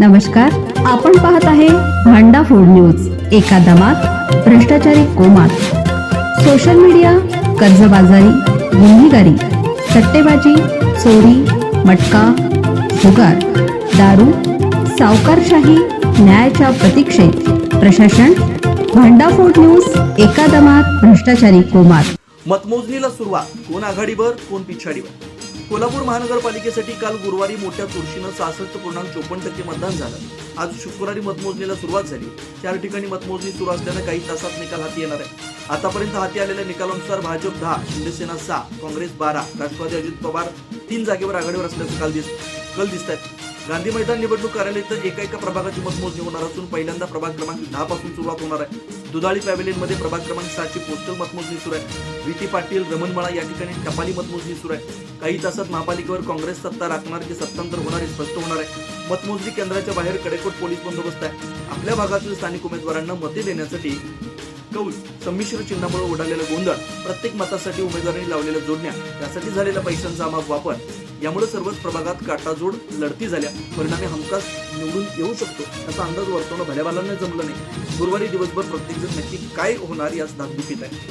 नमस्कार, आपण पाहत आहे भांडा फूड न्यूज. एका दमात भ्रष्टाचारी कोमात. सोशल मीडिया, कर्जबाजारी, गुन्हेगारी, सट्टेबाजी, चोरी, मटका, जुगार, दारू, सावकारशाही, न्यायाच्या प्रतीक्षेत प्रशासन. भांडा फूड न्यूज. एका दमात भ्रष्टाचारी कोमात. मतमोजणीला सुरुवात. कोण आघाडीवर, कोण पिछाडीवर. कोल्हापूर महानगरपालिकेसाठी काल गुरुवारी मोठ्या चुरशीनं 66.54% मतदान झालं. आज शुक्रवारी मतमोजणीला सुरुवात झाली. 4 ठिकाणी मतमोजणी सुरू असल्यानं काही तासात निकाल हाती येणार आहे. आतापर्यंत हाती आलेल्या निकालानुसार भाजप 10, शिंदेसेना 6, काँग्रेस 12, राष्ट्रवादी अजित पवार 3 जागेवर आघाडीवर असल्याचं कल दिसत आहे. गांधी मैदान निवडणूक कार्यालय तर एका प्रभागाची मतमोजणी होणार असून पहिल्यांदा प्रभाग क्रमांक 10 पासून सुरुवात होणार आहे. दुधाळी पॅव्हेलियनमध्ये प्रभाग क्रमांक 7 ची पोस्टल मतमोजणी सुरू आहे. व्ही टी पाटील, रमणमाळा या ठिकाणी टपाली मतमोजणी सुरू आहे. काही तासात महापालिकेवर काँग्रेस सत्ता राखणार की सत्तांतर होणार हे स्पष्ट होणार आहे. मतमोजणी केंद्राच्या बाहेर कडेकोट पोलीस बंदोबस्त आहे. आपल्या भागातील स्थानिक उमेदवारांना मते देण्यासाठी कौल, संमिश्र चिन्हामुळे उडालेला गोंधळ, प्रत्येक मतासाठी उमेदवारांनी लावलेल्या जोडण्या, त्यासाठी झालेला पैशांचा अमाप वापर यामुळे सर्वच प्रभागात काटाजोड लढती झाल्या. परिणामी हमखास निवडून येऊ शकतो असा अंदाज वर्तवणं भल्याभालांना जमलं नाही. गुरुवारी दिवसभर प्रत्येकजण नक्की काय होणार याच धाकधुकीत आहे.